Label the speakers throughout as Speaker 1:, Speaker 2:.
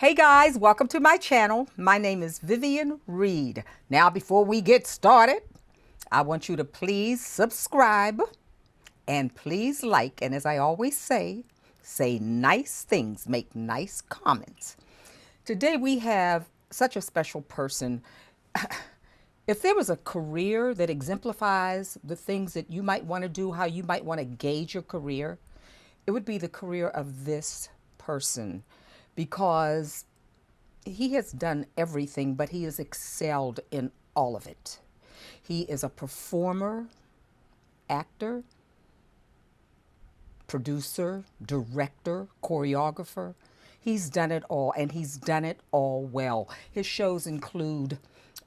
Speaker 1: Hey guys, welcome to my channel. My name is Vivian Reed. Now, before we get started, I want you to please subscribe and please like. And as I always say nice things, make nice comments. Today we have such a special person. If there was a career that exemplifies the things that you might want to do, how you might want to gauge your career, it would be the career of this person because he has done everything, but he has excelled in all of it. He is a performer, actor, producer, director, choreographer. He's done it all, and he's done it all well. His shows include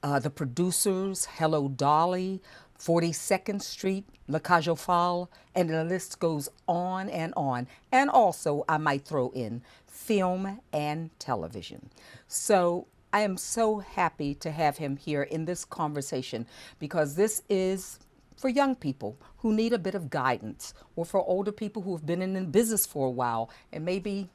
Speaker 1: The Producers, Hello Dolly, 42nd Street, La Cage aux Folles, and the list goes on and on. And also, I might throw in film and television. So I am so happy to have him here in this conversation because this is for young people who need a bit of guidance, or for older people who have been in the business for a while and maybe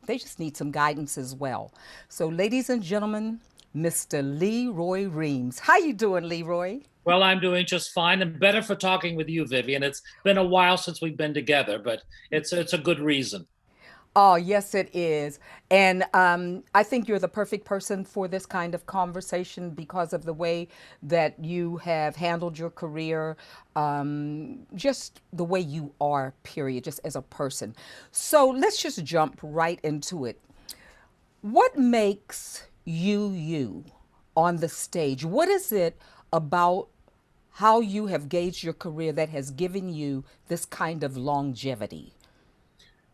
Speaker 1: they just need some guidance as well. So ladies and gentlemen, Mr. Roy Reams. How you doing, Leroy?
Speaker 2: Well, I'm doing just fine and better for talking with you, Vivian. It's been a while since we've been together, but it's a good reason.
Speaker 1: Oh, yes, it is. And I think you're the perfect person for this kind of conversation because of the way that you have handled your career, just the way you are, period, just as a person. So let's just jump right into it. What makes you you on the stage? What is it about how you have gauged your career that has given you this kind of longevity?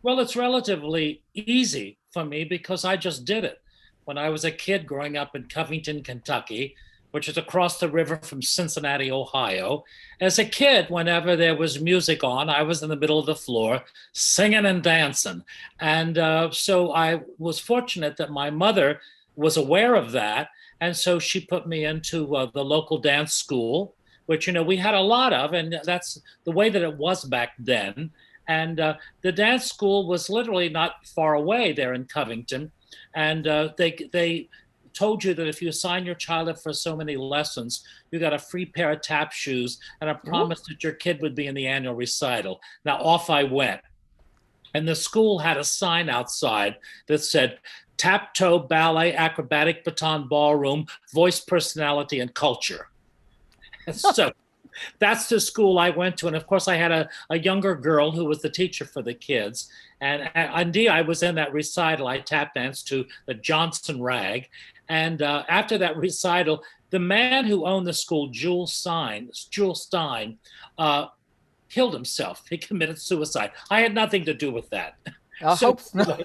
Speaker 2: Well, it's relatively easy for me because I just did it. When I was a kid growing up in Covington, Kentucky, which is across the river from Cincinnati, Ohio, as a kid, whenever there was music on, I was in the middle of the floor singing and dancing. And so I was fortunate that my mother was aware of that. And so she put me into the local dance school, which, we had a lot of, and that's the way that it was back then. And the dance school was literally not far away there in Covington. And they told you that if you sign your child up for so many lessons, you got a free pair of tap shoes and a
Speaker 1: Ooh.
Speaker 2: promise that your kid would be in the annual recital. Now off I went. And the school had a sign outside that said, Tap toe ballet, acrobatic baton ballroom, voice, personality, and culture. And so that's the school I went to. And of course, I had a younger girl who was the teacher for the kids. And indeed, I was in that recital. I tap danced to the Johnson Rag. And after that recital, the man who owned the school, Jules Stein, killed himself. He committed suicide. I had nothing to do with that.
Speaker 1: I
Speaker 2: So
Speaker 1: hope so.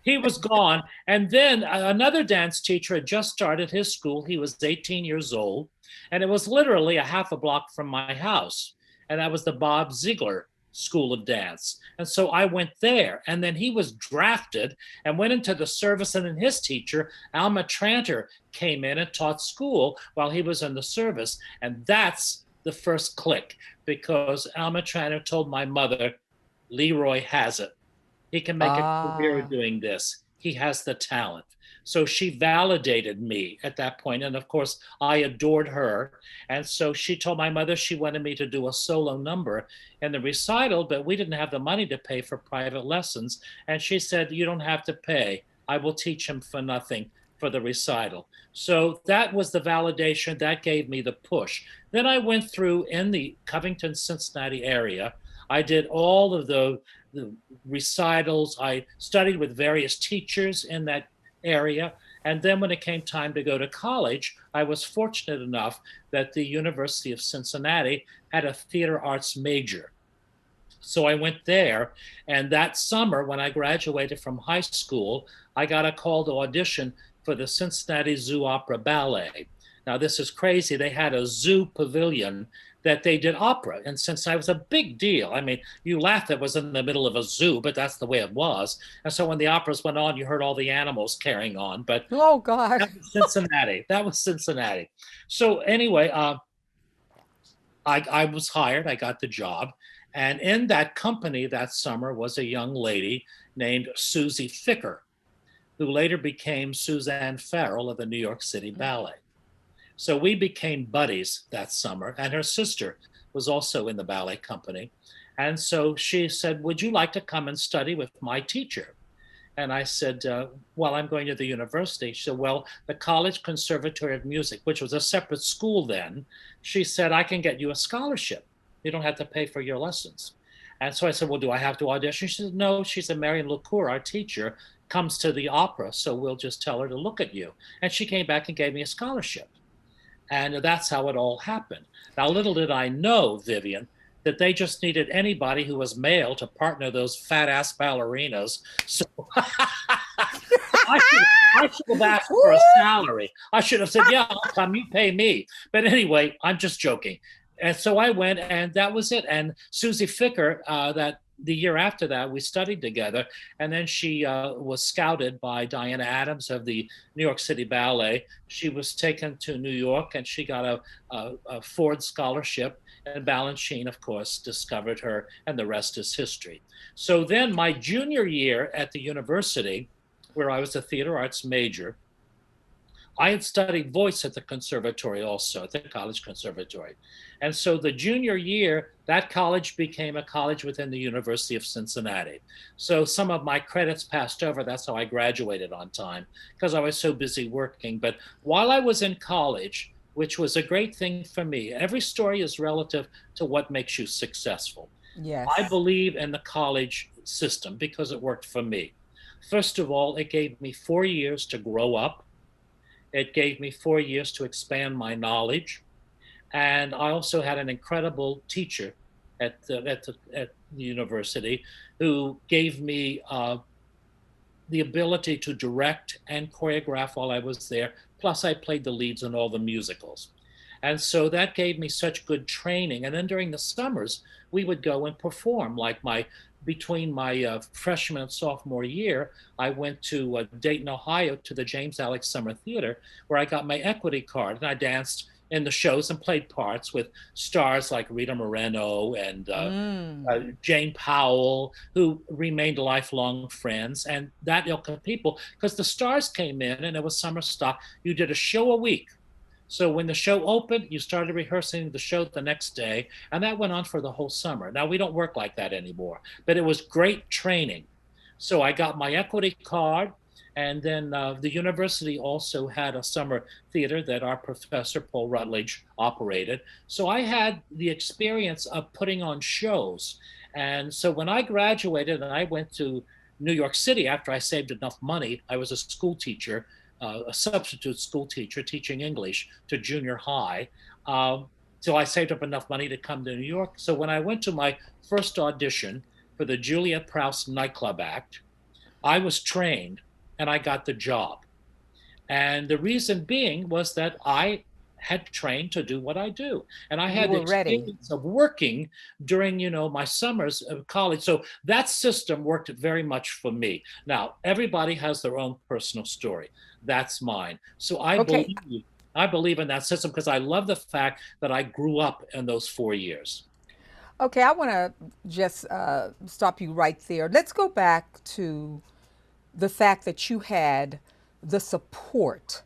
Speaker 2: he was gone. And then another dance teacher had just started his school. He was 18 years old. And it was literally a half a block from my house. And that was the Bob Ziegler School of Dance. And so I went there. And then he was drafted and went into the service. And then his teacher, Alma Tranter, came in and taught school while he was in the service. And that's the first click because Alma Tranter told my mother, Leroy has it. He can make a career
Speaker 1: Ah.
Speaker 2: doing this. He has the talent. So she validated me at that point. And of course, I adored her. And so she told my mother she wanted me to do a solo number in the recital, but we didn't have the money to pay for private lessons. And she said, You don't have to pay. I will teach him for nothing for the recital. So that was the validation that gave me the push. Then I went through in the Covington, Cincinnati area. I did all of the recitals. I studied with various teachers in that area. And then when it came time to go to college, I was fortunate enough that the University of Cincinnati had a theater arts major. So I went there. And that summer, when I graduated from high school, I got a call to audition for the Cincinnati Zoo Opera Ballet. Now, this is crazy. They had a zoo pavilion that they did opera. And since I was a big deal, I mean, you laughed it was in the middle of a zoo, but that's the way it was. And so when the operas went on, you heard all the animals carrying on. But
Speaker 1: Oh, God.
Speaker 2: that was Cincinnati. That was Cincinnati. So anyway, I was hired. I got the job. And in that company that summer was a young lady named Susie Ficker. who later became Suzanne Farrell of the New York City Ballet. So we became buddies that summer, and her sister was also in the ballet company. And so she said, "Would you like to come and study with my teacher?" And I said, "Well, I'm going to the university." She said, "Well, the College Conservatory of Music," which was a separate school then, she said, "I can get you a scholarship. You don't have to pay for your lessons." And so I said, "Well, do I have to audition?" She said, "No." She said, "Marion LaCour, our teacher, comes to the opera, so we'll just tell her to look at you." And she came back and gave me a scholarship. And that's how it all happened. Now, little did I know, Vivian, that they just needed anybody who was male to partner those fat ass ballerinas. So I should have asked for a salary. I should have said, "Yeah, I'll come, you pay me." But anyway, I'm just joking. And so I went, and that was it. And Susie Ficker, that the year after that, we studied together. And then she was scouted by Diana Adams of the New York City Ballet. She was taken to New York, and she got a Ford scholarship. And Balanchine, of course, discovered her, and the rest is history. So then my junior year at the university, where I was a theater arts major, I had studied voice at the conservatory also, at the college conservatory. And so the junior year, that college became a college within the University of Cincinnati. So some of my credits passed over. That's how I graduated on time, because I was so busy working. But while I was in college, which was a great thing for me, every story is relative to what makes you successful. I
Speaker 1: Yes.
Speaker 2: believe in the college system because it worked for me. First of all, it gave me 4 years to grow up. It gave me 4 years to expand my knowledge. And I also had an incredible teacher at the university who gave me the ability to direct and choreograph while I was there. Plus, I played the leads in all the musicals. And so that gave me such good training. And then during the summers, we would go and perform. Like between my freshman and sophomore year, I went to Dayton, Ohio, to the James Alex Summer Theater, where I got my equity card, and I danced in the shows and played parts with stars like Rita Moreno and Jane Powell, who remained lifelong friends, and that ilk of people, because the stars came in and it was summer stock. You did a show a week. So when the show opened, you started rehearsing the show the next day, and that went on for the whole summer. Now we don't work like that anymore, but it was great training. So I got my equity card, and then the university also had a summer theater that our professor, Paul Rutledge, operated. So I had the experience of putting on shows. And so when I graduated and I went to New York City after I saved enough money, I was a school teacher, a substitute school teacher teaching English to junior high. So I saved up enough money to come to New York. So when I went to my first audition for the Juliet Prowse nightclub act, I was trained and I got the job. And the reason being was that I had trained to do what I do. And I
Speaker 1: You
Speaker 2: had the
Speaker 1: were ready.
Speaker 2: experience of working during, my summers of college. So that system worked very much for me. Now, everybody has their own personal story. That's mine. So
Speaker 1: Okay.
Speaker 2: I believe in that system because I love the fact that I grew up in those 4 years.
Speaker 1: Okay, I want to just stop you right there. Let's go back to the fact that you had the support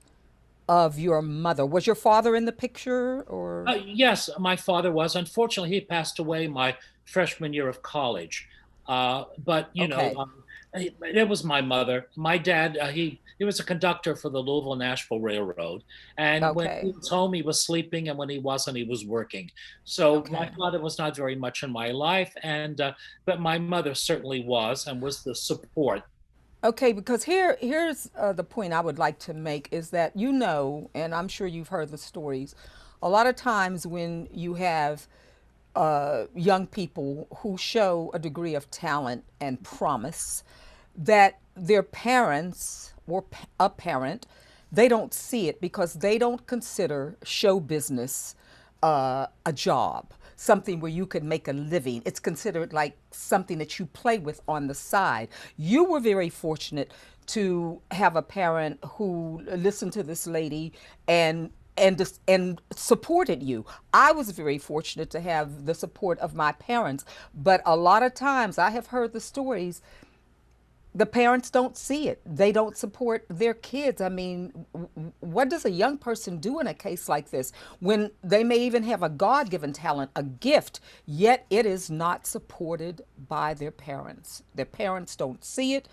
Speaker 1: of your mother. Was your father in the picture or?
Speaker 2: Yes, my father was. Unfortunately, he passed away my freshman year of college. But
Speaker 1: Okay.
Speaker 2: it was my mother. My dad, he was a conductor for the Louisville Nashville Railroad, and when he
Speaker 1: Okay.
Speaker 2: was home, he was sleeping, and when he wasn't, he was working. So my
Speaker 1: Okay.
Speaker 2: father was not very much in my life, and but my mother certainly was, and was the support.
Speaker 1: Okay, because here's the point I would like to make is that and I'm sure you've heard the stories. A lot of times when you have young people who show a degree of talent and promise, that their parents or a parent, they don't see it because they don't consider show business a job, something where you could make a living. It's considered like something that you play with on the side. You were very fortunate to have a parent who listened to this lady and and supported you. I was very fortunate to have the support of my parents, but a lot of times I have heard the stories The parents don't see it. They don't support their kids. I mean, what does a young person do in a case like this when they may even have a God given talent, a gift, yet it is not supported by their parents? Their parents don't see it.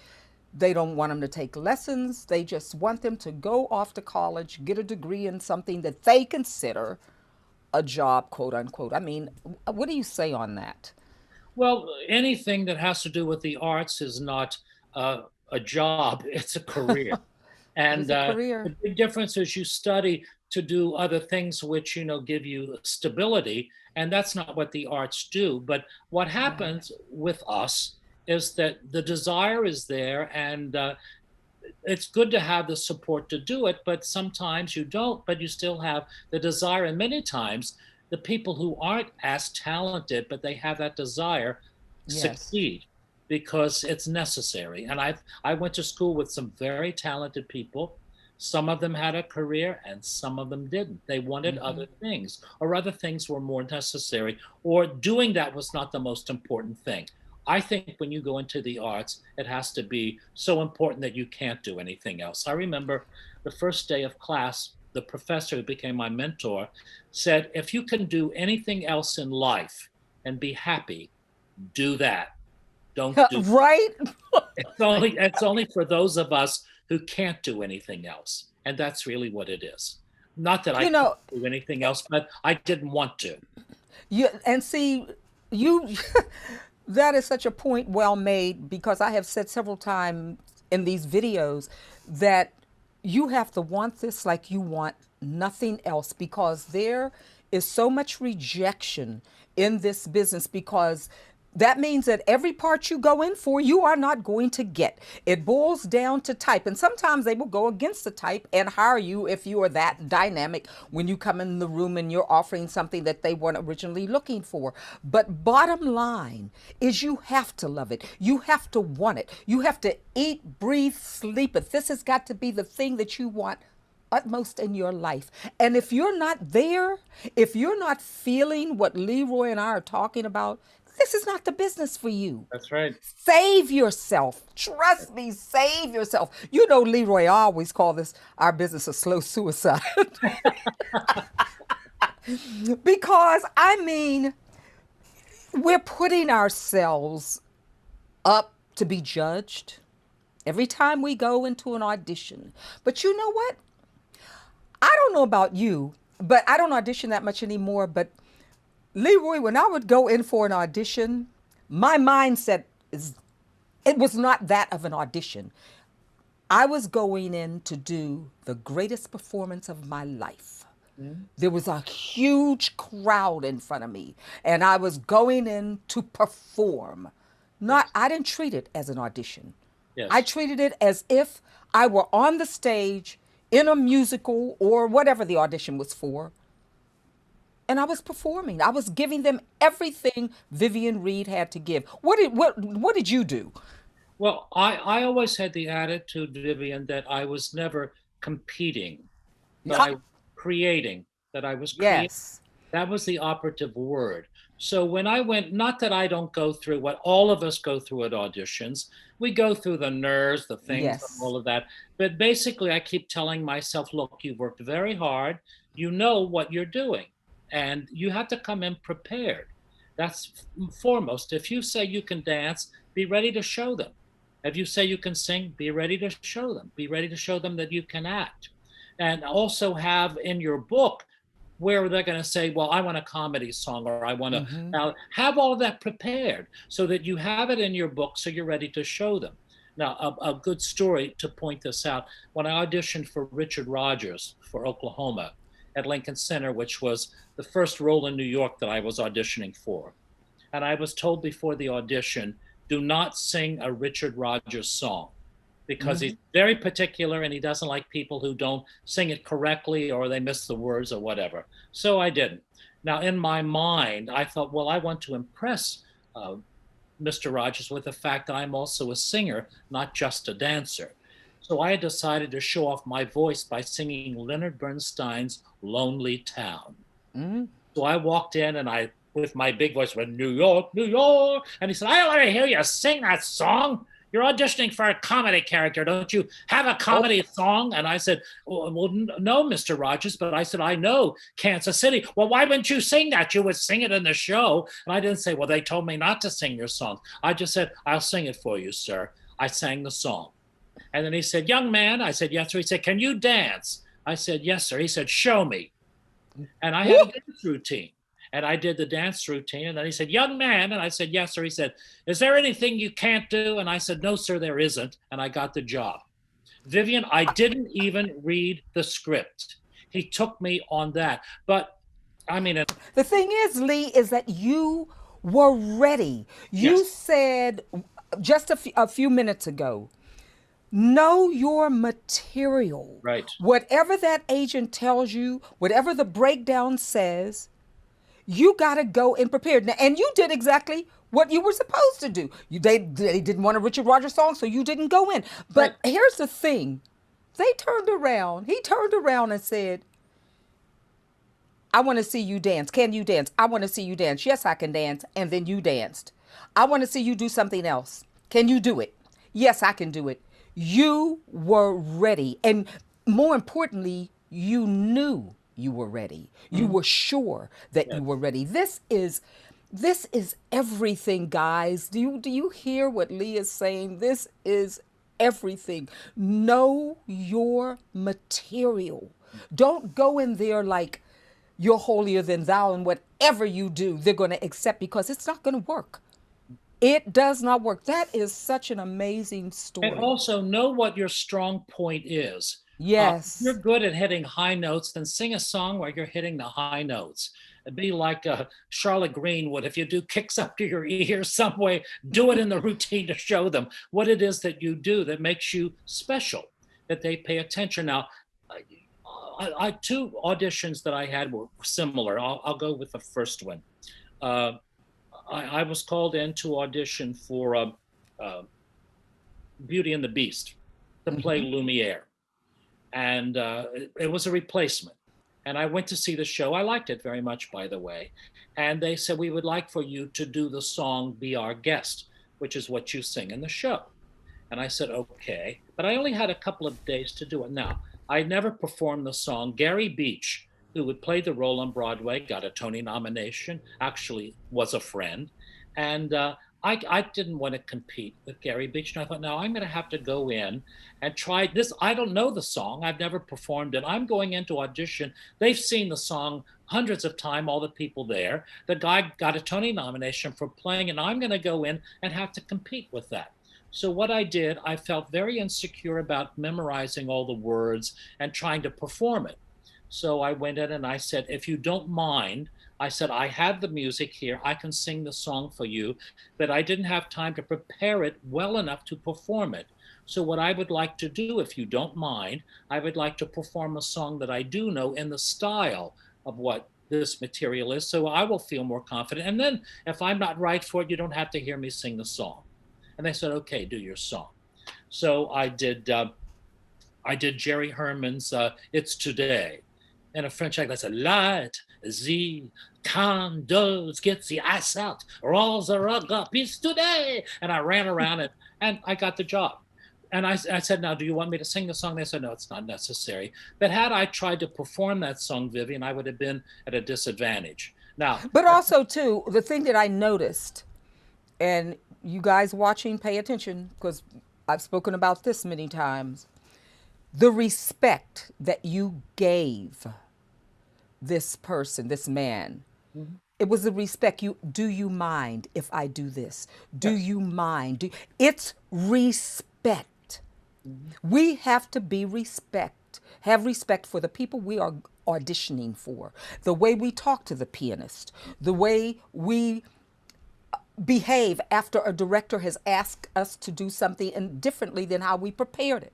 Speaker 1: They don't want them to take lessons. They just want them to go off to college, get a degree in something that they consider a job, quote unquote. I mean, what do you say on that?
Speaker 2: Well, anything that has to do with the arts is not a job, it's a career.
Speaker 1: It
Speaker 2: And
Speaker 1: is a career.
Speaker 2: the big difference is you study to do other things which, give you stability. And that's not what the arts do. But what
Speaker 1: Right.
Speaker 2: happens with us is that the desire is there, and it's good to have the support to do it, but sometimes you don't, but you still have the desire. And many times, the people who aren't as talented, but they have that desire,
Speaker 1: Yes.
Speaker 2: succeed because it's necessary. And I went to school with some very talented people. Some of them had a career and some of them didn't. They wanted other things, or other things were more necessary, or doing that was not the most important thing. I think when you go into the arts, it has to be so important that you can't do anything else. I remember the first day of class, the professor who became my mentor said, if you can do anything else in life and be happy, do that. Don't do
Speaker 1: Right?
Speaker 2: it's only for those of us who can't do anything else. And that's really what it is. Not that I
Speaker 1: You
Speaker 2: couldn't
Speaker 1: know,
Speaker 2: do anything else, but I didn't want to.
Speaker 1: you and see, you that is such a point well made, because I have said several times in these videos that you have to want this like you want nothing else, because there is so much rejection in this business, because that means that every part you go in for, you are not going to get. It boils down to type. And sometimes they will go against the type and hire you if you are that dynamic when you come in the room and you're offering something that they weren't originally looking for. But bottom line is you have to love it. You have to want it. You have to eat, breathe, sleep it. This has got to be the thing that you want utmost in your life. And if you're not there, if you're not feeling what Leroy and I are talking about, this is not the business for you.
Speaker 2: That's right.
Speaker 1: Save yourself. Trust me, save yourself. You know, Leroy, I always call this our business a slow suicide. Because, I mean, we're putting ourselves up to be judged every time we go into an audition. But you know what? I don't know about you, but I don't audition that much anymore. But Leroy, when I would go in for an audition, my mindset is it was not that of an audition. I was going in to do the greatest performance of my life.
Speaker 2: Mhm.
Speaker 1: There was a huge crowd in front of me, and I was going in to perform. Not
Speaker 2: Yes.
Speaker 1: I didn't treat it as an audition. I
Speaker 2: Yes.
Speaker 1: treated it as if I were on the stage in a musical or whatever the audition was for, and I was performing. I was giving them everything Vivian Reed had to give. What did you do?
Speaker 2: Well, I always had the attitude, Vivian, that I was never competing, but
Speaker 1: Yeah,
Speaker 2: I was creating, that I was creating.
Speaker 1: yes.
Speaker 2: That was the operative word. So when I went, not that I don't go through what all of us go through at auditions, we go through the nerves, the things, and
Speaker 1: Yes.
Speaker 2: all of that. But basically, I keep telling myself, look, you've worked very hard. You know what you're doing, and you have to come in prepared. That's foremost. If you say you can dance, be ready to show them. If you say you can sing, be ready to show them. Be ready to show them that you can act. And also have in your book where they're going to say, well, I want a comedy song, or I want to.
Speaker 1: Mm-hmm.
Speaker 2: Now, have all of that prepared so that you have it in your book so you're ready to show them. Now, a good story to point this out, when I auditioned for Richard Rodgers for Oklahoma at Lincoln Center, which was the first role in New York that I was auditioning for, and I was told before the audition, do not sing a Richard Rodgers song because
Speaker 1: Mm-hmm.
Speaker 2: he's very particular and he doesn't like people who don't sing it correctly or they miss the words or whatever. So I didn't. Now, in my mind, I thought, well, I want to impress uh, Mr. Rogers with the fact that I'm also a singer, not just a dancer. So I decided to show off my voice by singing Leonard Bernstein's Lonely Town.
Speaker 1: Mm-hmm.
Speaker 2: So I walked in and with my big voice, went, New York, New York. And he said, I don't want to hear you sing that song. you're auditioning for a comedy character. Don't you have a
Speaker 1: Oh,
Speaker 2: comedy song? And I said, well, no, Mr. Rogers. But I said, I know Kansas City. Well, why wouldn't you sing that? You would sing it in the show. And I didn't say, well, they told me not to sing your song. I just said, I'll sing it for you, sir. I sang the song. And then he said, young man. I said, yes, sir. He said, can you dance? I said, yes, sir. He said, show me. And I had a dance routine. And I did the dance routine. And then he said, young man. And I said, yes, sir. He said, is there anything you can't do? And I said, no, sir, there isn't. And I got the job. Vivian, I didn't even read the script. He took me on that. But I mean,
Speaker 1: the thing is, Lee, is that you were ready. You
Speaker 2: yes,
Speaker 1: said just a few minutes ago, know your material.
Speaker 2: right.
Speaker 1: Whatever that agent tells you, whatever the breakdown says, you got to go in prepared. And you did exactly what you were supposed to do. They didn't want a Richard Rogers song, so you didn't go in.
Speaker 2: Right.
Speaker 1: But here's the thing. They turned around. He turned around and said, I want to see you dance. Can you dance? I want to see you dance. Yes, I can dance. And then you danced. I want to see you do something else. Can you do it? Yes, I can do it. You were ready. And more importantly, you knew you were ready. You were sure that
Speaker 2: Yes.
Speaker 1: you were ready. This is everything, guys. Do you hear what Lee is saying? This is everything. Know your material. Don't go in there like you're holier than thou, and whatever you do, they're going to accept, because it's not going to work. It does not work. That is such an amazing
Speaker 2: And
Speaker 1: story.
Speaker 2: also know what your strong point is. If you're
Speaker 1: Yes.
Speaker 2: good at hitting high notes, then sing a song where you're hitting the high notes. It'd be like Charlotte Greenwood. If you do kicks up to your ears some way, do it in the routine to show them what it is that you do that makes you special, that they pay attention. Now, two auditions that I had were similar. I'll go with the first one. Uh, I was called in to audition for uh, Beauty and the Beast to play Lumiere. And it was a replacement. And I went to see the show. I liked it very much, by the way. And they said, we would like for you to do the song Be Our Guest, which is what you sing in the show. And I said, okay. But I only had a couple of days to do it. Now, I never performed the song. Gary Beach, who would play the role on Broadway, got a Tony nomination, actually was a friend. And I didn't want to compete with Gary Beach. And I thought, no, I'm going to have to go in and try this. I don't know the song. I've never performed it. I'm going into audition. They've seen the song hundreds of times, all the people there. The guy got a Tony nomination for playing, and I'm going to go in and have to compete with that. So what I did, I felt very insecure about memorizing all the words and trying to perform it. So I went in and I said, if you don't mind, I said, I have the music here. I can sing the song for you, but I didn't have time to prepare it well enough to perform it. So what I would like to do, if you don't mind, I would like to perform a song that I do know in the style of what this material is, so I will feel more confident. And then if I'm not right for it, you don't have to hear me sing the song. And they said, okay, do your song. So I did Jerry Herman's It's Today. In a French accent, I said, light the candles, get the ice out, roll the rug up, it's today. And I ran around it, and I got the job. And I said, now, do you want me to sing the song? They said, no, it's not necessary. But had I tried to perform that song, Vivian, I would have been at a disadvantage. Now,
Speaker 1: But also, too, the thing that I noticed, and you guys watching, pay attention, because I've spoken about this many times. The respect that you gave this person, this man, it was the respect. Do you mind if I do this? Do
Speaker 2: yes.
Speaker 1: you mind? It's respect. We have to have respect for the people we are auditioning for, the way we talk to the pianist, the way we behave after a director has asked us to do something and differently than how we prepared it.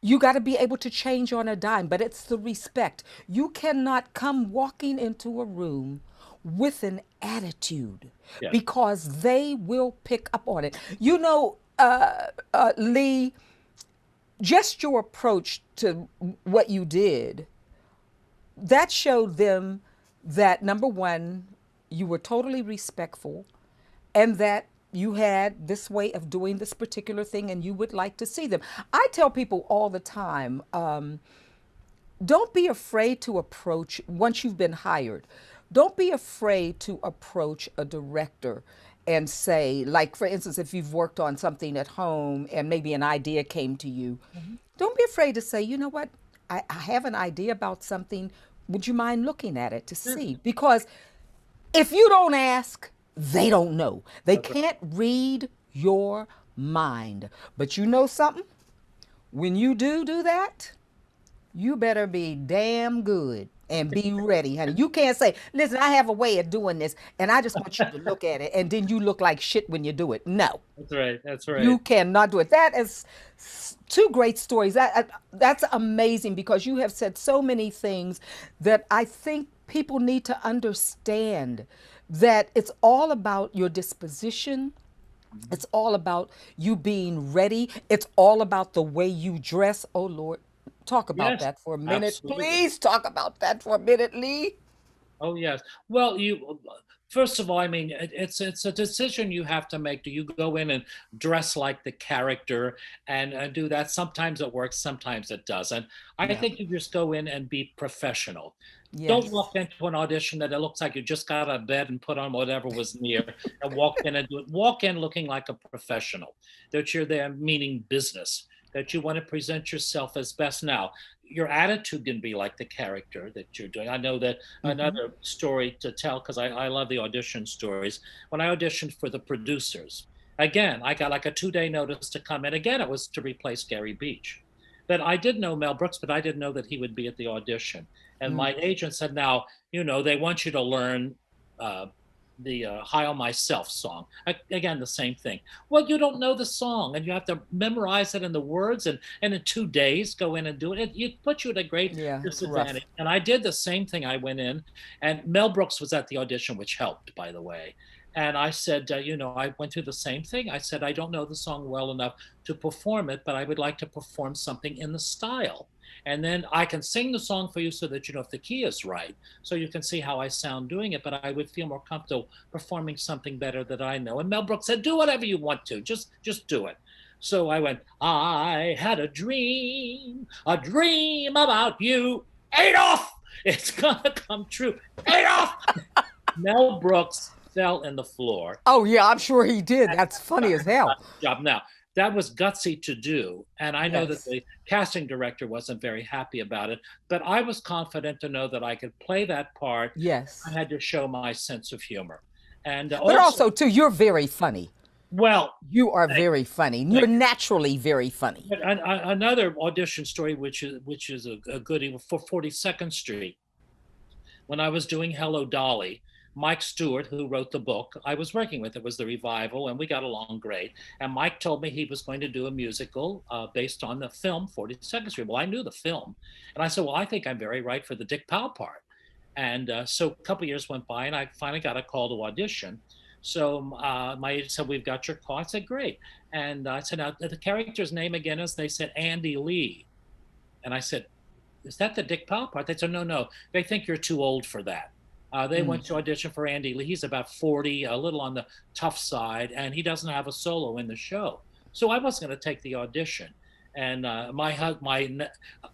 Speaker 1: You got to be able to change on a dime, but it's the respect. You cannot come walking into a room with an attitude,
Speaker 2: Yes.
Speaker 1: because they will pick up on it. Lee, just your approach to what you did, that showed them that, number one, you were totally respectful, and that you had this way of doing this particular thing and you would like to see them. I tell people all the time, don't be afraid to approach, once you've been hired, don't be afraid to approach a director and say, like, for instance, if you've worked on something at home and maybe an idea came to you,
Speaker 2: Mhm.
Speaker 1: don't be afraid to say, you know what, I have an idea about something. Would you mind looking at it to
Speaker 2: Yeah,
Speaker 1: see? Because if you don't ask, they don't know. They
Speaker 2: that's right.
Speaker 1: can't read your mind. But you know something? When you do that, you better be damn good and be ready, honey. You can't say, listen, I have a way of doing this, and I just want you to look at it, and then you look like shit when you do it. No,
Speaker 2: That's right. That's
Speaker 1: you
Speaker 2: right.
Speaker 1: cannot do it. That is two great stories. That's amazing because you have said so many things that I think people need to understand that it's all about your disposition.
Speaker 2: Mhm.
Speaker 1: It's all about you being ready. It's all about the way you dress. Oh, Lord. Talk about
Speaker 2: Yes,
Speaker 1: that for a minute.
Speaker 2: absolutely.
Speaker 1: Please talk about that for a minute, Lee.
Speaker 2: Oh yes. Well, you first of all, I mean, it's a decision you have to make. Do you go in and dress like the character and do that? Sometimes it works, sometimes it doesn't. I
Speaker 1: Yeah.
Speaker 2: think you just go in and be professional. Don't
Speaker 1: Yes.
Speaker 2: walk into an audition that it looks like you just got out of bed and put on whatever was near and walk in and do it. Walk in looking like a professional, that you're there meaning business, that you want to present yourself as best. Now, your attitude can be like the character that you're doing. I know that
Speaker 1: Mm-hmm.
Speaker 2: another story to tell because I love the audition stories. When I auditioned for the producers, again, I got like a 2 day notice to come in. Again, it was to replace Gary Beach. But I did know Mel Brooks, but I didn't know that he would be at the audition. And
Speaker 1: Mm.
Speaker 2: my agent said, now, they want you to learn uh, the High on Myself song. Again, the same thing. Well, you don't know the song and you have to memorize it in the words and in 2 days go in and do it. It puts you at a great
Speaker 1: Yeah, it's rough.
Speaker 2: disadvantage. And I did the same thing. I went in and Mel Brooks was at the audition, which helped, by the way. And I said, I went through the same thing. I said, I don't know the song well enough to perform it, but I would like to perform something in the style. And then I can sing the song for you so that you know if the key is right, so you can see how I sound doing it. But I would feel more comfortable performing something better that I know. And Mel Brooks said, "Do whatever you want to, just do it." So I went, I had a dream about you. Adolf, it's gonna come true. Adolf. Mel Brooks fell in the floor.
Speaker 1: Oh, yeah, I'm sure he did. That's funny as hell.
Speaker 2: Job. Now, that was gutsy to do. And I know that
Speaker 1: Yes.
Speaker 2: the casting director wasn't very happy about it, but I was confident to know that I could play that part. I
Speaker 1: Yes.
Speaker 2: had to show my sense of humor. And
Speaker 1: But
Speaker 2: also,
Speaker 1: also, too, you're very funny.
Speaker 2: well,
Speaker 1: You are
Speaker 2: thank,
Speaker 1: very funny. You're
Speaker 2: thank
Speaker 1: naturally very funny.
Speaker 2: but another audition story, which is a goodie for 42nd Street. When I was doing Hello Dolly, Mike Stewart, who wrote the book I was working with, it was the revival, and we got along great. And Mike told me he was going to do a musical based on the film 42nd Street. Well, I knew the film, and I said, "Well, I think I'm very right for the Dick Powell part." And so a couple of years went by, and I finally got a call to audition. So my agent said, "We've got your call." I said, "Great." And I said, "Now the character's name again is?" They said, "Andy Lee." And I said, "Is that the Dick Powell part?" They said, "No, no. They think you're too old for that." They
Speaker 1: Mm.
Speaker 2: went to audition for Andy Lee. He's about 40, a little on the tough side, and he doesn't have a solo in the show. So I wasn't going to take the audition. And my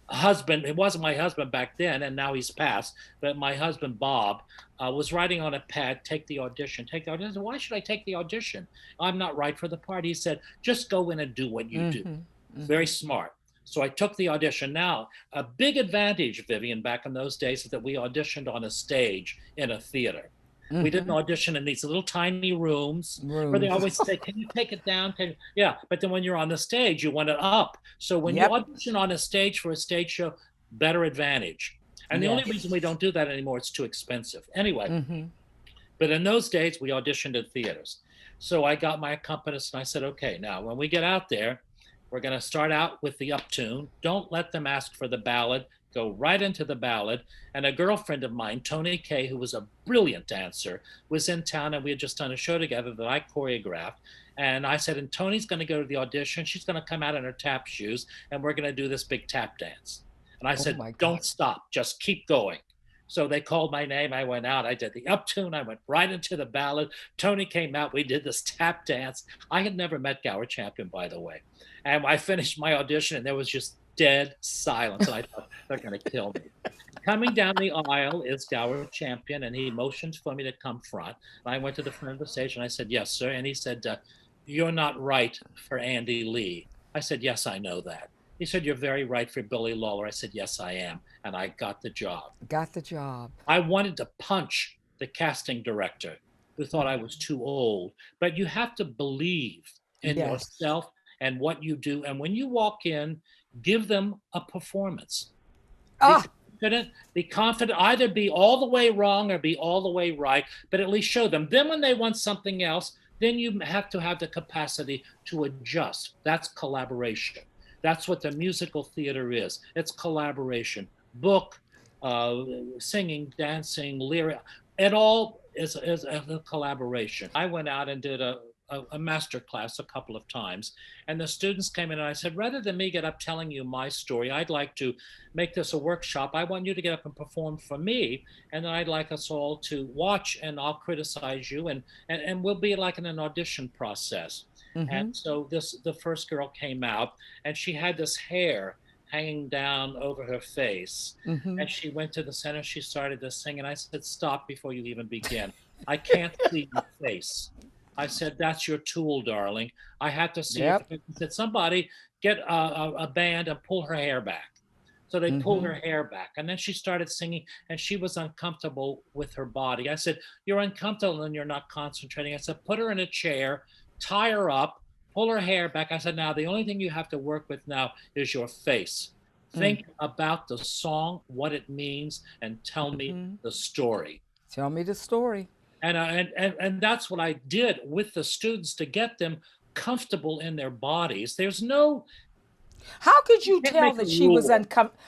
Speaker 2: husband, it wasn't my husband back then, and now he's passed, but my husband, Bob, was writing on a pad, take the audition, take the audition. I said, "Why should I take the audition? I'm not right for the part." He said, "Just go in and do what you do."
Speaker 1: Mm-hmm.
Speaker 2: Very
Speaker 1: Mm-hmm.
Speaker 2: smart. So I took the audition. Now, a big advantage, Vivian, back in those days is that we auditioned on a stage in a theater. We didn't
Speaker 1: Mm-hmm.
Speaker 2: audition in these little tiny rooms where they
Speaker 1: Rooms.
Speaker 2: always say, "Can you take it down?" Yeah, but then when you're on the stage, you want it up. So when you
Speaker 1: Yep.
Speaker 2: audition on a stage for a stage show, better advantage. And the only reason we
Speaker 1: Yes.
Speaker 2: don't do that anymore, it's too expensive. Anyway,
Speaker 1: Mm-hmm.
Speaker 2: but in those days, we auditioned in theaters. So I got my accompanist and I said, "Okay, now when we get out there, we're going to start out with the uptune. Don't let them ask for the ballad. Go right into the ballad." And a girlfriend of mine, Tony Kay, who was a brilliant dancer, was in town and we had just done a show together that I choreographed. And I said, and Tony's going to go to the audition. She's going to come out in her tap shoes and we're going to do this big tap dance. And I
Speaker 1: Oh
Speaker 2: said,
Speaker 1: my God.
Speaker 2: don't stop, just keep going. So they called my name. I went out. I did the uptune. I went right into the ballad. Tony came out. We did this tap dance. I had never met Gower Champion, by the way. And I finished my audition, and there was just dead silence. And I thought, they're going to kill me. Coming down the aisle is Gower Champion, and he motioned for me to come front. And I went to the front of the stage, and I said, yes, sir. And he said, you're not right for Andy Lee. I said, yes, I know that. He said, you're very right for Billy Lawler. I said, yes, I am. And I got the job.
Speaker 1: Got the job.
Speaker 2: I wanted to punch the casting director who thought I was too old. But you have to believe in yourself and what you do. And when you walk in, give them a performance. Be confident, either be all the way wrong or be all the way right, but at least show them. Then when they want something else, then you have to have the capacity to adjust. That's collaboration. That's what the musical theater is. It's collaboration. Book, singing, dancing, lyric, it all is a collaboration. I went out and did a master class a couple of times, and the students came in and I said, rather than me get up telling you my story, I'd like to make this a workshop. I want you to get up and perform for me, and then I'd like us all to watch, and I'll criticize you, and we'll be like in an audition process. And so the first girl came out, and she had this hair hanging down over her face, and she went to the center, she started to sing, and I said, stop before you even begin. I can't see your face. I said, that's your tool, darling. I had to see it. I said, somebody get a band and pull her hair back. So they pulled her hair back. And then she started singing, and she was uncomfortable with her body. I said, you're uncomfortable and you're not concentrating. I said, put her in a chair, tie her up, pull her hair back. I said, now the only thing you have to work with now is your face. Think about the song, what it means, and tell me the story.
Speaker 1: Tell me the story.
Speaker 2: And that's what I did with the students to get them comfortable in their bodies. There's no.
Speaker 1: How could you tell that she was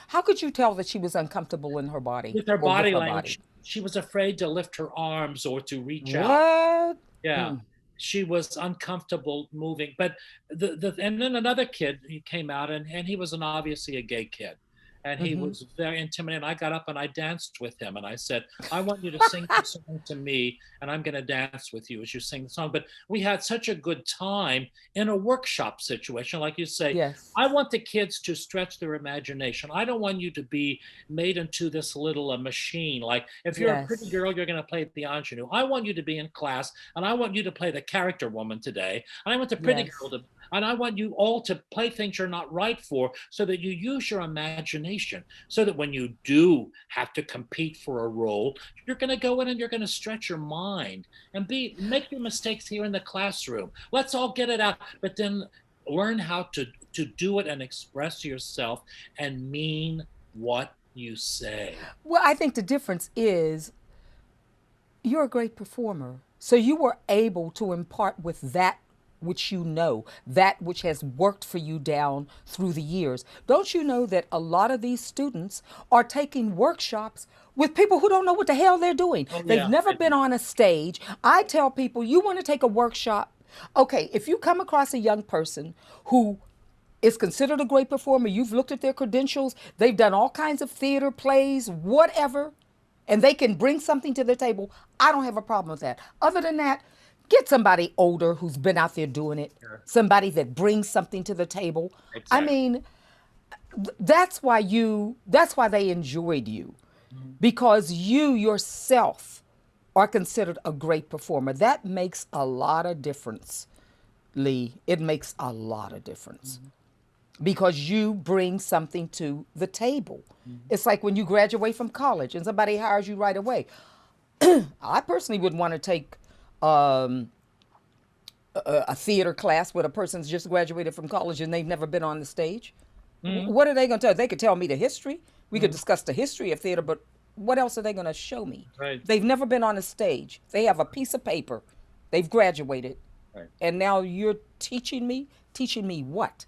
Speaker 1: How could you tell that she was uncomfortable in her body?
Speaker 2: With her body language, she was afraid to lift her arms or to reach out.
Speaker 1: What?
Speaker 2: Yeah, she was uncomfortable moving. But and then another kid, he came out, and he was obviously a gay kid. And he was very intimidating. I got up and I danced with him. And I said, I want you to sing the song to me, and I'm going to dance with you as you sing the song. But we had such a good time in a workshop situation. Like you say, I want the kids to stretch their imagination. I don't want you to be made into this little machine. Like if you're a pretty girl, you're going to play the ingenue. I want you to be in class, and I want you to play the character woman today. And I want the pretty girl to, and I want you all to play things you're not right for, so that you use your imagination, so that when you do have to compete for a role, you're going to go in and you're going to stretch your mind and make your mistakes here in the classroom. Let's all get it out, but then learn how to do it and express yourself and mean what you say.
Speaker 1: Well, I think the difference is you're a great performer. So you were able to impart with that which you know, that which has worked for you down through the years. Don't you know that a lot of these students are taking workshops with people who don't know what the hell they're doing? They've never been on a stage. I tell people, you want to take a workshop? Okay, if you come across a young person who is considered a great performer, you've looked at their credentials, they've done all kinds of theater, plays, whatever, and they can bring something to the table, I don't have a problem with that. Other than that, get somebody older who's been out there doing it, somebody that brings something to the table. I mean, that's why they enjoyed you, because you yourself are considered a great performer. That makes a lot of difference, Lee. It makes a lot of difference. Because you bring something to the table. It's like when you graduate from college and somebody hires you right away. I personally would want to take a theater class with a person's just graduated from college and they've never been on the stage. What are they going to tell? They could tell me the history. We could discuss the history of theater, but what else are they going to show me? They've never been on a stage. They have a piece of paper. They've graduated. And now you're teaching me what?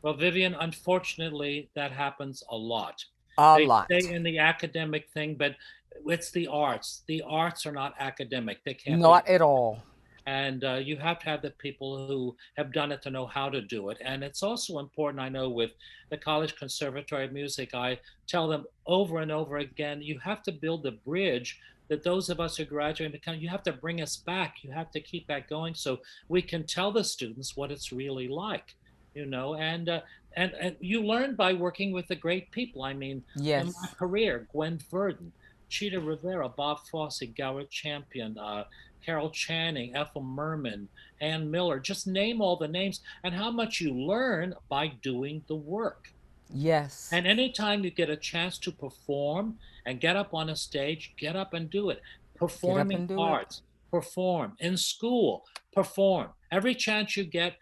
Speaker 2: Well, Vivian, unfortunately, that happens a lot.
Speaker 1: They stay
Speaker 2: in the academic thing, but it's the arts. The arts are not academic. They can't.
Speaker 1: Not at all.
Speaker 2: And you have to have the people who have done it to know how to do it. And it's also important, I know, with the College Conservatory of Music, I tell them over and over again, you have to build the bridge that those of us who graduate become, you have to bring us back. You have to keep that going so we can tell the students what it's really like, and you learn by working with the great people. I mean, in my
Speaker 1: Yes.
Speaker 2: career, Gwen Verdon, Cheetah Rivera, Bob Fosse, Goward Champion, Carol Channing, Ethel Merman, Ann Miller, just name all the names, and how much you learn by doing the work.
Speaker 1: Yes.
Speaker 2: And anytime you get a chance to perform and get up on a stage, get up and do it.
Speaker 1: Get up
Speaker 2: Performing
Speaker 1: and do it.
Speaker 2: arts, perform in school, perform. Every chance you get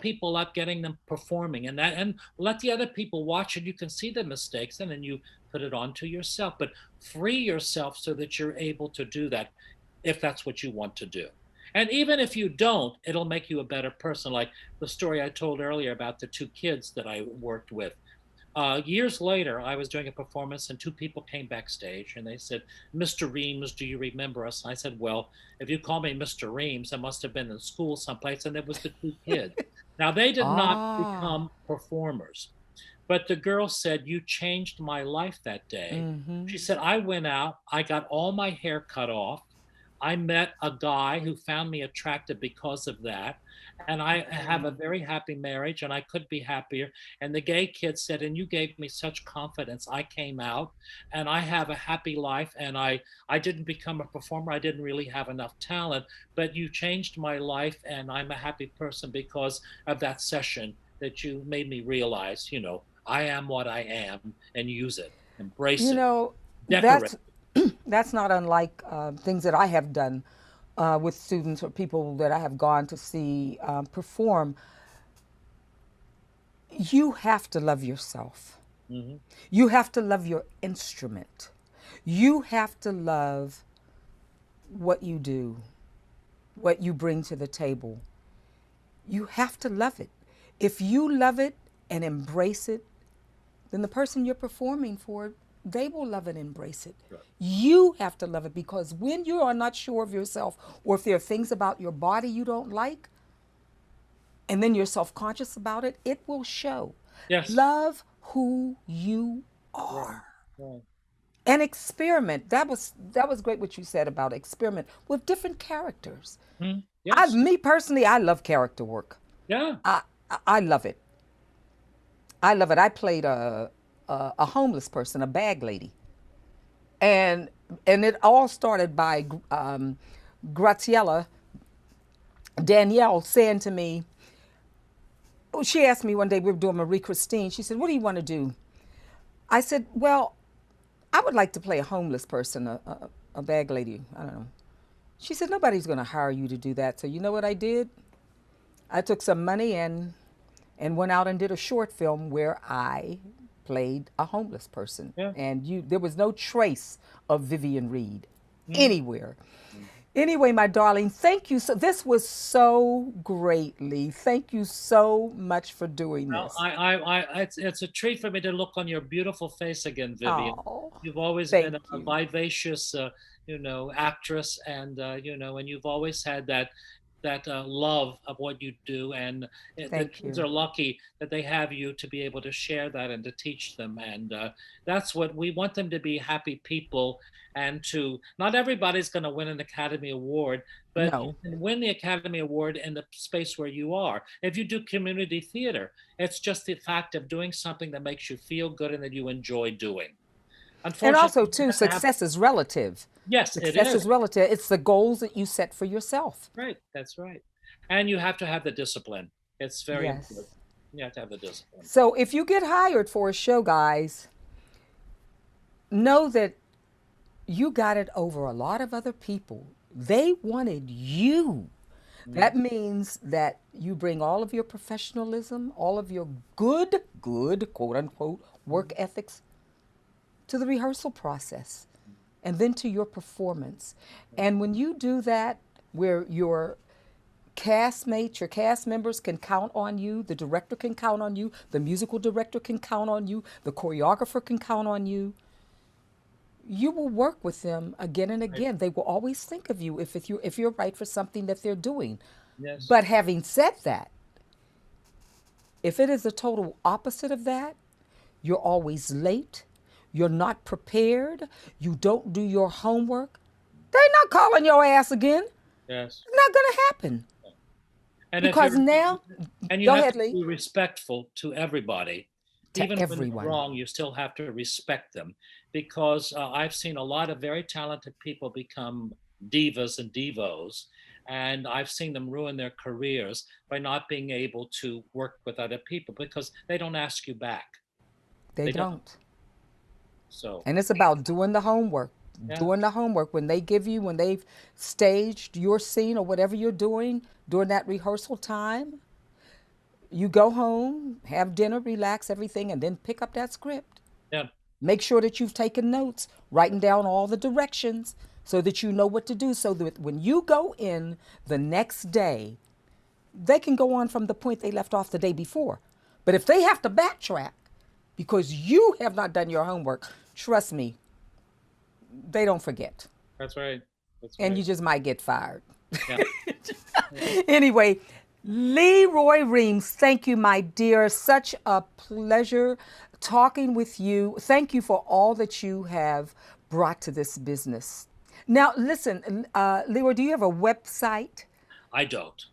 Speaker 2: people up, getting them performing, and let the other people watch it. You can see the mistakes, and then you put it onto yourself. But free yourself so that you're able to do that, if that's what you want to do. And even if you don't, it'll make you a better person. Like the story I told earlier about the two kids that I worked with. Years later, I was doing a performance, and two people came backstage and they said, "Mr. Reams, do you remember us?" And I said, "Well, if you call me Mr. Reams, I must have been in school someplace." And it was the two kids. Now, they did not
Speaker 1: Ah.
Speaker 2: become performers, but the girl said, "You changed my life that day."
Speaker 1: Mm-hmm.
Speaker 2: She said, "I went out, I got all my hair cut off. I met a guy who found me attractive because of that. And I have a very happy marriage, and I could be happier." And the gay kid said, "And you gave me such confidence. I came out and I have a happy life. And I didn't become a performer. I didn't really have enough talent, but you changed my life. And I'm a happy person because of that session that you made me realize, I am what I am, and use it, embrace
Speaker 1: You
Speaker 2: it,
Speaker 1: know,
Speaker 2: decorate."
Speaker 1: that's that's not unlike things that I have done with students or people that I have gone to see perform. You have to love yourself.
Speaker 2: Hmm.
Speaker 1: You have to love your instrument. You have to love what you do, what you bring to the table. You have to love it. If you love it and embrace it, then the person you're performing for, they will love and embrace it.
Speaker 2: Right.
Speaker 1: You have to love it, because when you are not sure of yourself, or if there are things about your body you don't like, and then you're self conscious about it, it will show.
Speaker 2: Yes.
Speaker 1: Love who you
Speaker 2: Right.
Speaker 1: are
Speaker 2: Right.
Speaker 1: and experiment. That was great what you said about experiment with different characters.
Speaker 2: Yes.
Speaker 1: Me personally, I love character work.
Speaker 2: Yeah.
Speaker 1: I love it. I love it. I played a homeless person, a bag lady, and it all started by Graciela Danielle saying to me, she asked me one day, we were doing Marie Christine. She said, "What do you want to do?" I said, "Well, I would like to play a homeless person, a bag lady. I don't know." She said, "Nobody's going to hire you to do that." So you know what I did? I took some money and went out and did a short film where I played a homeless person,
Speaker 2: Yeah.
Speaker 1: and there was no trace of Vivian Reed
Speaker 2: Mm.
Speaker 1: anywhere. Anyway, my darling, thank you. So this was so great, Lee. Thank you so much for doing
Speaker 2: Well,
Speaker 1: this.
Speaker 2: it's a treat for me to look on your beautiful face again, Vivian.
Speaker 1: Oh,
Speaker 2: You've always been
Speaker 1: thank
Speaker 2: a
Speaker 1: you.
Speaker 2: vivacious, actress, and you've always had that love of what you do, and the
Speaker 1: Thank
Speaker 2: kids
Speaker 1: you.
Speaker 2: are lucky that they have you to be able to share that and to teach them, and that's what we want them to be, happy people, and to not everybody's going to win an Academy Award, but you
Speaker 1: No.
Speaker 2: can win the Academy Award in the space where you are. If you do community theater, it's just the fact of doing something that makes you feel good and that you enjoy doing.
Speaker 1: And
Speaker 2: Unfortunately,
Speaker 1: also,
Speaker 2: you
Speaker 1: too,
Speaker 2: have to have,
Speaker 1: success is relative.
Speaker 2: yes, it
Speaker 1: Success
Speaker 2: is.
Speaker 1: is relative. It's the goals that you set for yourself.
Speaker 2: Right, that's right. And you have to have the discipline. It's very important.
Speaker 1: Yes.
Speaker 2: You have to have the discipline.
Speaker 1: So if you get hired for a show, guys, know that you got it over a lot of other people. They wanted you.
Speaker 2: Mm.
Speaker 1: That means that you bring all of your professionalism, all of your good, quote unquote, work ethics to the rehearsal process and then to your performance. And when you do that, where your castmates, your cast members can count on you, the director can count on you, the musical director can count on you, the choreographer can count on you, you will work with them again and
Speaker 2: Right.
Speaker 1: again. They will always think of you if you're right for something that they're doing.
Speaker 2: Yes.
Speaker 1: But having said that, if it is the total opposite of that, you're always late, you're not prepared, you don't do your homework, they're not calling your ass again.
Speaker 2: Yes.
Speaker 1: It's not going to happen.
Speaker 2: And if
Speaker 1: Because
Speaker 2: you're
Speaker 1: now,
Speaker 2: and you
Speaker 1: go
Speaker 2: have
Speaker 1: ahead,
Speaker 2: to
Speaker 1: Lee.
Speaker 2: be respectful to everybody.
Speaker 1: To
Speaker 2: Even when they're
Speaker 1: everyone.
Speaker 2: wrong, you still have to respect them because I've seen a lot of very talented people become divas and divos, and I've seen them ruin their careers by not being able to work with other people because they don't ask you back.
Speaker 1: They
Speaker 2: They don't.
Speaker 1: don't.
Speaker 2: So,
Speaker 1: And it's about doing the homework.
Speaker 2: yeah,
Speaker 1: Doing the homework. When they've staged your scene or whatever you're doing during that rehearsal time, you go home, have dinner, relax, everything, and then pick up that script.
Speaker 2: yeah,
Speaker 1: Make sure that you've taken notes, writing down all the directions so that you know what to do. So that when you go in the next day, they can go on from the point they left off the day before. But if they have to backtrack because you have not done your homework, trust me, they don't forget.
Speaker 2: that's right. That's
Speaker 1: And
Speaker 2: right.
Speaker 1: you just might get fired.
Speaker 2: Yeah.
Speaker 1: Anyway, Leroy Reams, thank you, my dear. Such a pleasure talking with you. Thank you for all that you have brought to this business. Now, listen, Leroy, do you have a website?
Speaker 2: I don't.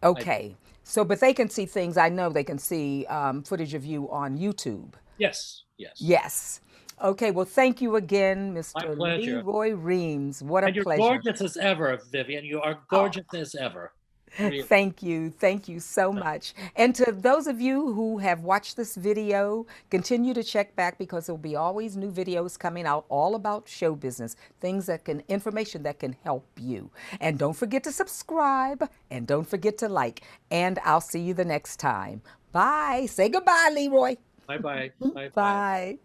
Speaker 2: I
Speaker 1: Okay. So, but they can see things. I know they can see footage of you on YouTube.
Speaker 2: Yes, yes.
Speaker 1: Yes. Okay. Well, thank you again,
Speaker 2: My
Speaker 1: Mr.
Speaker 2: pleasure.
Speaker 1: Leroy Reams. What a
Speaker 2: And you're
Speaker 1: pleasure.
Speaker 2: gorgeous as ever, Vivian. You are
Speaker 1: Oh,
Speaker 2: gorgeous as ever. Really.
Speaker 1: thank you. Thank you so much. And to those of you who have watched this video, continue to check back because there'll be always new videos coming out all about show business, information that can help you. And don't forget to subscribe and don't forget to like. And I'll see you the next time. Bye. Say goodbye, Leroy.
Speaker 2: Bye bye. Bye bye.
Speaker 1: Bye.